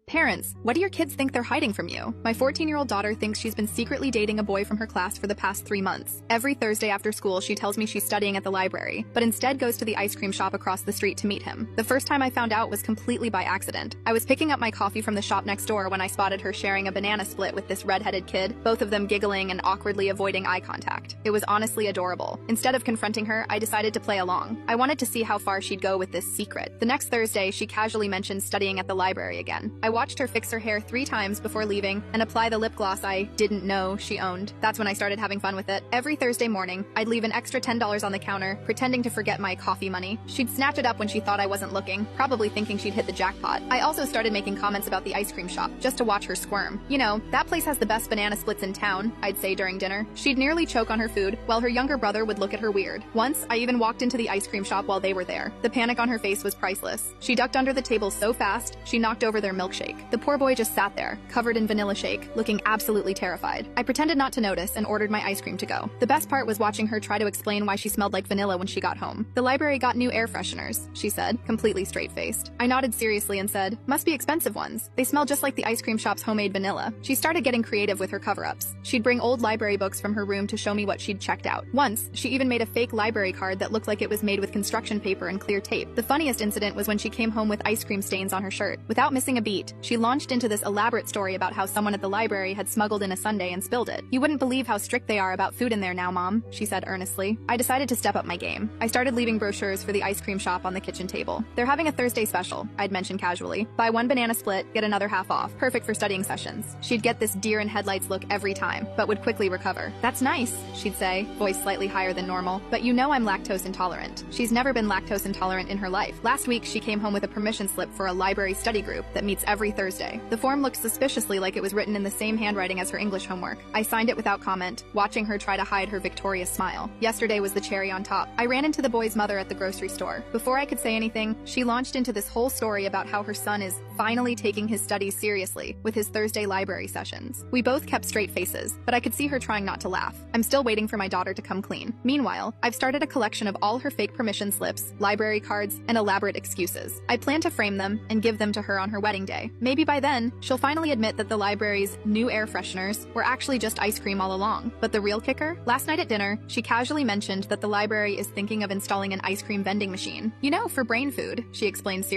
Parents, what do your kids think they're hiding from you? My 14-year-old daughter thinks she's been secretly dating a boy from her class for the past 3 months. Every Thursday after school, she tells me she's studying at the library, but instead goes to the ice cream shop across the street to meet him. The first time I found out was completely by accident. I was picking up my coffee from the shop next door when I spotted her sharing a banana split with this red-headed kid, both of them giggling and awkwardly avoiding eye contact. It was honestly adorable. Instead of confronting her, I decided to play along. I wanted to see how far she'd go with this secret. The next Thursday, she casually mentioned studying at the library again. I watched her fix her hair 3 times before leaving and apply the lip gloss I didn't know she owned. That's when I started having fun with it. Every Thursday morning, I'd leave an extra $10 on the counter, pretending to forget my coffee money. She'd snatch it up when she thought I wasn't looking, probably thinking she'd hit the jackpot. I also started making comments about the ice cream shop, just to watch her squirm. You know, that place has the best banana splits in town, I'd say during dinner. She'd nearly choke on her food, while her younger brother would look at her weird. Once, I even walked into the ice cream shop while they were there. The panic on her face was priceless. She ducked under the table so fast, she knocked over their milkshake. The poor boy just sat there, covered in vanilla shake, looking absolutely terrified. I pretended not to notice and ordered my ice cream to go. The best part was watching her try to explain why she smelled like vanilla when she got home. The library got new air fresheners, she said, completely straight-faced. I nodded seriously and said, must be expensive ones. They smell just like the ice cream shop's homemade vanilla. She started getting creative with her cover-ups. She'd bring old library books from her room to show me what she'd checked out. Once, she even made a fake library card that looked like it was made with construction paper and clear tape. The funniest incident was when she came home with ice cream stains on her shirt. Without missing a beat, she launched into this elaborate story about how someone at the library had smuggled in a sundae and spilled it. You wouldn't believe how strict they are about food in there now, Mom, she said earnestly. I decided to step up my game. I started leaving brochures for the ice cream shop on the kitchen table. They're having a Thursday special, I'd mentioned casually. Buy 1 banana split, get another half off. Perfect for studying sessions. She'd get this deer in headlights look every time, but would quickly recover. That's nice, she'd say, voice slightly higher than normal. But you know I'm lactose intolerant. She's never been lactose intolerant in her life. Last week, she came home with a permission slip for a library study group that meets every Thursday. The form looked suspiciously like it was written in the same handwriting as her English homework. I signed it without comment, watching her try to hide her victorious smile. Yesterday was the cherry on top. I ran into the boy's mother at the grocery store. Before I could say anything, she launched into this whole story about how her son is finally taking his studies seriously with his Thursday library sessions. We both kept straight faces, but I could see her trying not to laugh. I'm still waiting for my daughter to come clean. Meanwhile, I've started a collection of all her fake permission slips, library cards, and elaborate excuses. I plan to frame them and give them to her on her wedding day. Maybe by then, she'll finally admit that the library's new air fresheners were actually just ice cream all along. But the real kicker? Last night at dinner, she casually mentioned that the library is thinking of installing an ice cream vending machine. You know, for brain food, she explained seriously.